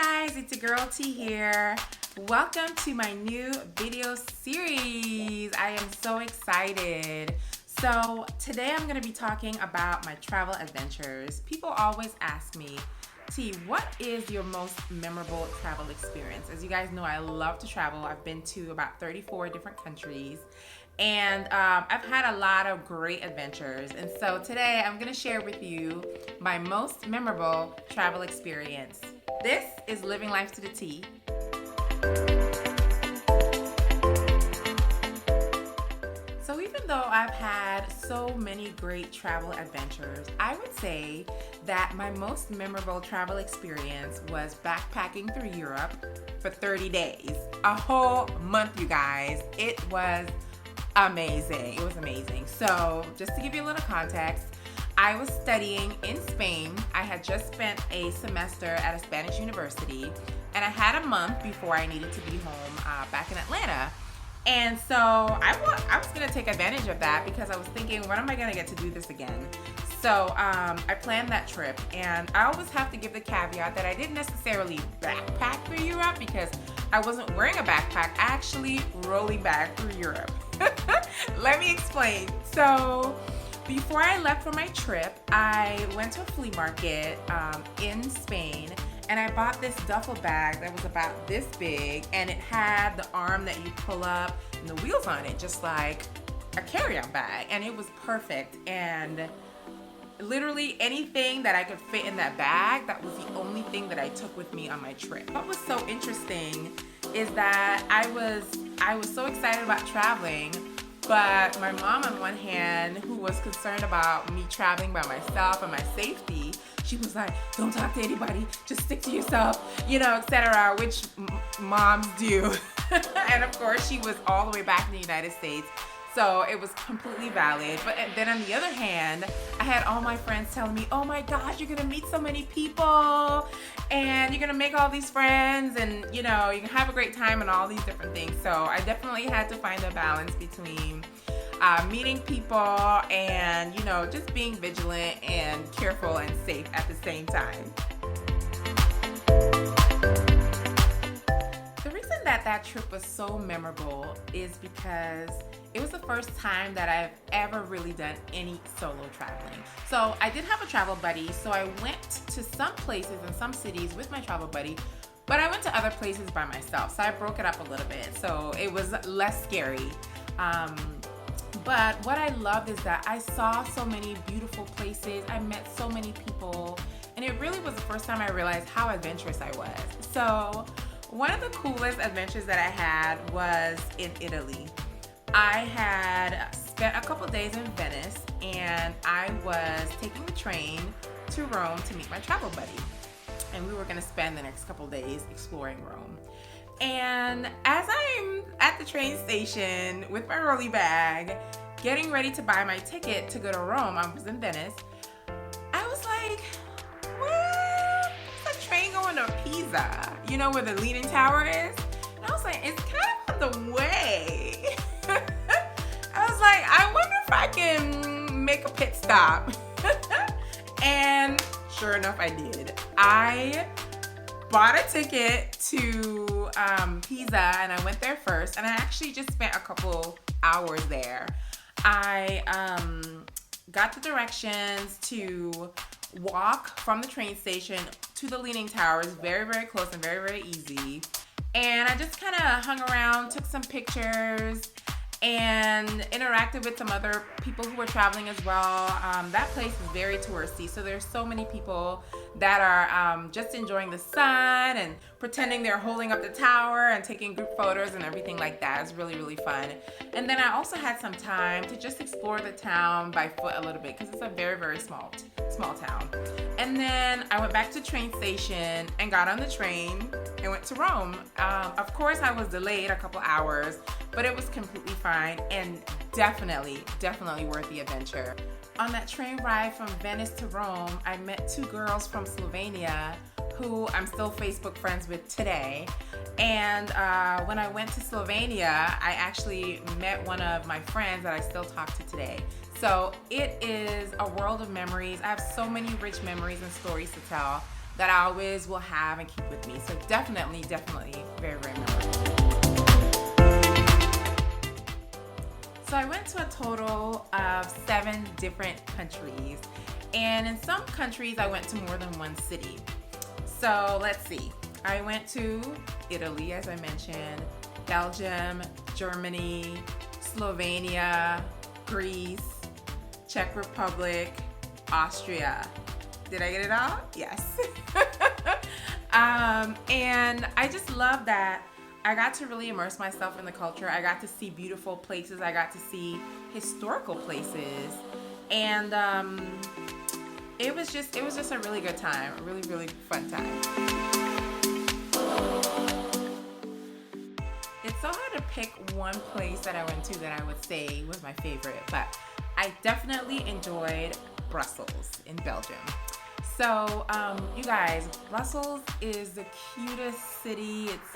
guys, it's your girl T here. Welcome to my new video series. I am so excited. So today I'm going to be talking about my travel adventures. People always ask me, T, what is your most memorable travel experience? As you guys know, I love to travel. I've been to about 34 different countries. And I've had a lot of great adventures. And so today I'm gonna share with you my most memorable travel experience. This is Living Life to the T. So even though I've had so many great travel adventures, I would say that my most memorable travel experience was backpacking through Europe for 30 days. A whole month, you guys. It was amazing. It was amazing. So just to give you a little context, I was studying in Spain. I had just spent a semester at a Spanish university, and I had a month before I needed to be home back in Atlanta. And so I was going to take advantage of that because I was thinking, when am I going to get to do this again? So I planned that trip, and I always have to give the caveat that I didn't necessarily backpack through Europe because I wasn't wearing a backpack. I actually rolling back through Europe. Let me explain. So before I left for my trip, I went to a flea market in Spain, and I bought this duffel bag that was about this big, and it had the arm that you pull up and the wheels on it, just like a carry-on bag, and it was perfect. And literally anything that I could fit in that bag, that was the only thing that I took with me on my trip. What was so interesting is that I was so excited about traveling, but my mom on one hand, who was concerned about me traveling by myself and my safety, she was like, don't talk to anybody, just stick to yourself, etc., which moms do. And of course, she was all the way back in the United States, so it was completely valid. But then on the other hand, I had all my friends telling me, oh my gosh, you're gonna meet so many people and you're gonna make all these friends, and you can have a great time and all these different things. So I definitely had to find a balance between meeting people and just being vigilant and careful and safe at the same time. The reason that trip was so memorable is because it was the first time that I've ever really done any solo traveling. So I did have a travel buddy, so I went to some places and some cities with my travel buddy, but I went to other places by myself. So I broke it up a little bit, so it was less scary. But what I loved is that I saw so many beautiful places, I met so many people, and it really was the first time I realized how adventurous I was. So one of the coolest adventures that I had was in Italy. I had spent a couple days in Venice, and I was taking the train to Rome to meet my travel buddy. And we were going to spend the next couple days exploring Rome. And as I'm at the train station with my rolly bag, getting ready to buy my ticket to go to Rome, I was in Venice, I was like, what? It's a train going to Pisa, where the Leaning Tower is? And I was like, it's kind of on the way. I was like, I wonder if I can make a pit stop. And sure enough, I did. I bought a ticket to Pisa, and I went there first, and I actually just spent a couple hours there. I got the directions to walk from the train station to the Leaning Tower. It's very, very close and very, very easy. And I just kind of hung around, took some pictures, and interacted with some other people who were traveling as well. That place is very touristy, so there's so many people that are just enjoying the sun and pretending they're holding up the tower and taking group photos and everything like that. It's really, really fun. And then I also had some time to just explore the town by foot a little bit because it's a very, very small town. And then I went back to the train station and got on the train and went to Rome. Of course, I was delayed a couple hours, but it was completely fine and definitely worth the adventure. On that train ride from Venice to Rome, I met two girls from Slovenia who I'm still Facebook friends with today. And when I went to Slovenia, I actually met one of my friends that I still talk to today. So it is a world of memories. I have so many rich memories and stories to tell. that I always will have and keep with me. So definitely very, very memorable. So I went to a total of 7 different countries. And in some countries, I went to more than one city. So let's see. I went to Italy, as I mentioned, Belgium, Germany, Slovenia, Greece, Czech Republic, Austria. Did I get it all? Yes. And I just love that I got to really immerse myself in the culture. I got to see beautiful places. I got to see historical places. And it was just a really good time, a really, really fun time. It's so hard to pick one place that I went to that I would say was my favorite, but I definitely enjoyed Brussels in Belgium. So, you guys, Brussels is the cutest city. It's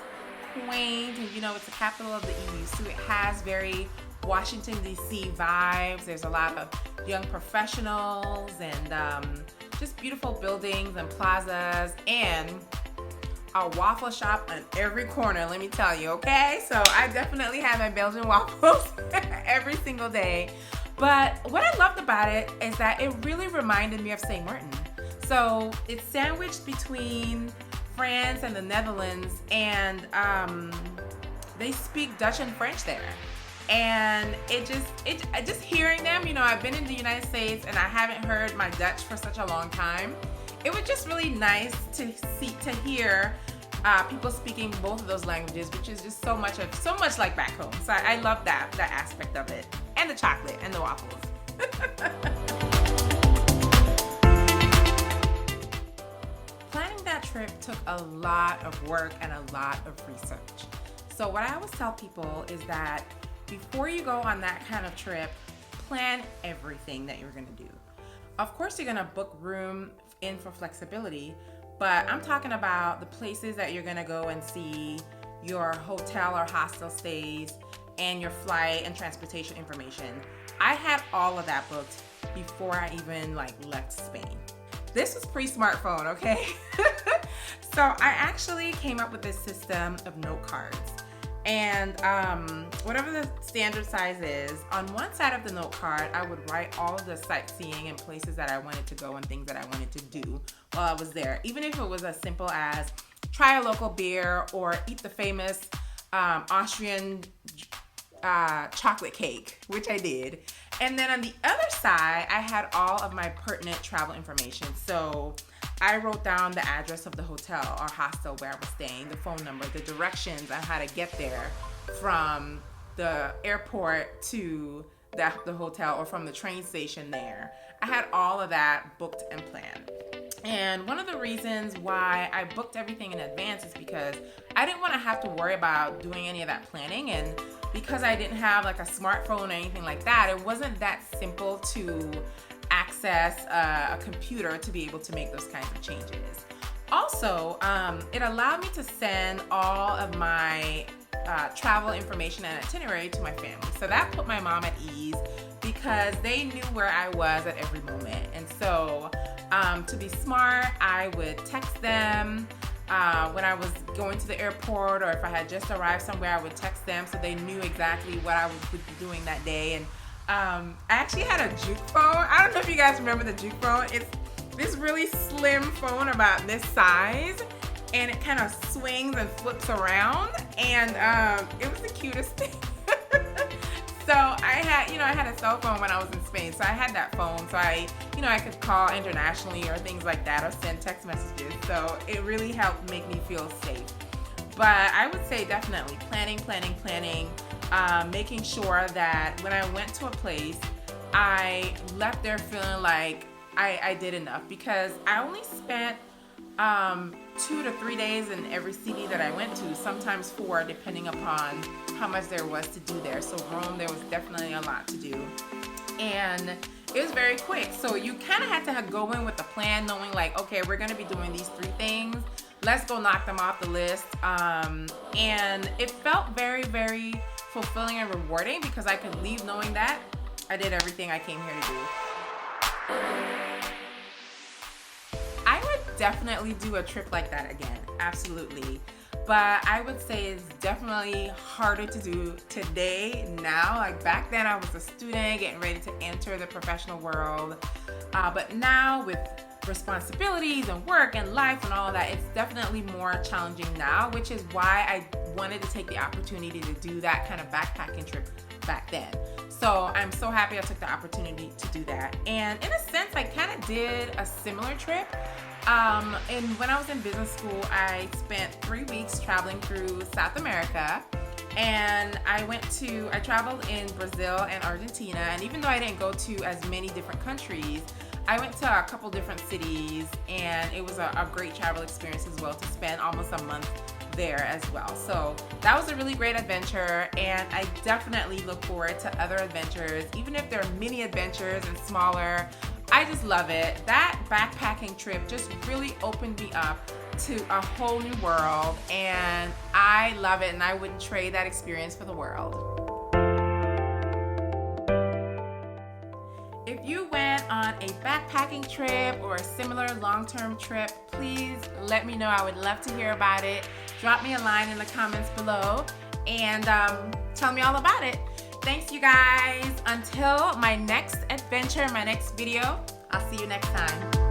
quaint, and it's the capital of the EU, so it has very Washington, D.C. vibes. There's a lot of young professionals and just beautiful buildings and plazas and a waffle shop on every corner, let me tell you, okay? So I definitely have my Belgian waffles every single day. But what I loved about it is that it really reminded me of St. Martin. So it's sandwiched between France and the Netherlands, and they speak Dutch and French there. And just hearing them, I've been in the United States and I haven't heard my Dutch for such a long time. It was just really nice to hear people speaking both of those languages, which is just so much like back home. So I love that aspect of it, and the chocolate and the waffles. Planning that trip took a lot of work and a lot of research. So what I always tell people is that before you go on that kind of trip, plan everything that you're gonna do. Of course, you're gonna book room in for flexibility, but I'm talking about the places that you're gonna go and see, your hotel or hostel stays, and your flight and transportation information. I had all of that booked before I even left Spain. This was pre-smartphone, okay? So I actually came up with this system of note cards. And whatever the standard size is, on one side of the note card, I would write all of the sightseeing and places that I wanted to go and things that I wanted to do while I was there. Even if it was as simple as try a local beer or eat the famous Austrian chocolate cake, which I did. And then on the other side, I had all of my pertinent travel information. So I wrote down the address of the hotel or hostel where I was staying, the phone number, the directions on how to get there from the airport to the hotel or from the train station there. I had all of that booked and planned. And one of the reasons why I booked everything in advance is because I didn't want to have to worry about doing any of that planning, and because I didn't have a smartphone or anything like that, it wasn't that simple to access a computer to be able to make those kinds of changes. Also, it allowed me to send all of my travel information and itinerary to my family. So that put my mom at ease because they knew where I was at every moment. And so to be smart, I would text them when I was going to the airport, or if I had just arrived somewhere, I would text them so they knew exactly what I would be doing that day. And I actually had a juke phone. I don't know if you guys remember the juke phone. It's this really slim phone about this size, and it kind of swings and flips around, and it was the cutest thing. So I had a cell phone when I was in Spain, so I had that phone, so I could call internationally or things like that, or send text messages. So it really helped make me feel safe. But I would say definitely planning, making sure that when I went to a place, I left there feeling like I did enough, because I only spent 2 to 3 days in every city that I went to, sometimes 4, depending upon how much there was to do there. So Rome, there was definitely a lot to do, and it was very quick. So you kind of had to go in with a plan, knowing okay, we're going to be doing these 3 things. Let's go knock them off the list. And it felt very, very fulfilling and rewarding, because I could leave knowing that I did everything I came here to do. I would definitely do a trip like that again, absolutely. But I would say it's definitely harder to do today now. Like back then I was a student getting ready to enter the professional world. But now with responsibilities and work and life and all that, it's definitely more challenging now, which is why I wanted to take the opportunity to do that kind of backpacking trip back then. So I'm so happy I took the opportunity to do that. And in a sense, I kind of did a similar trip. And when I was in business school, I spent 3 weeks traveling through South America. And I traveled in Brazil and Argentina. And even though I didn't go to as many different countries, I went to a couple different cities, and it was a great travel experience as well to spend almost a month there as well. So that was a really great adventure, and I definitely look forward to other adventures, even if they're mini adventures and smaller. I just love it. That backpacking trip just really opened me up to a whole new world, and I love it, and I wouldn't trade that experience for the world. If you went on a backpacking trip or a similar long-term trip, please let me know. I would love to hear about it. Drop me a line in the comments below and tell me all about it. Thanks, you guys. Until my next adventure, my next video, I'll see you next time.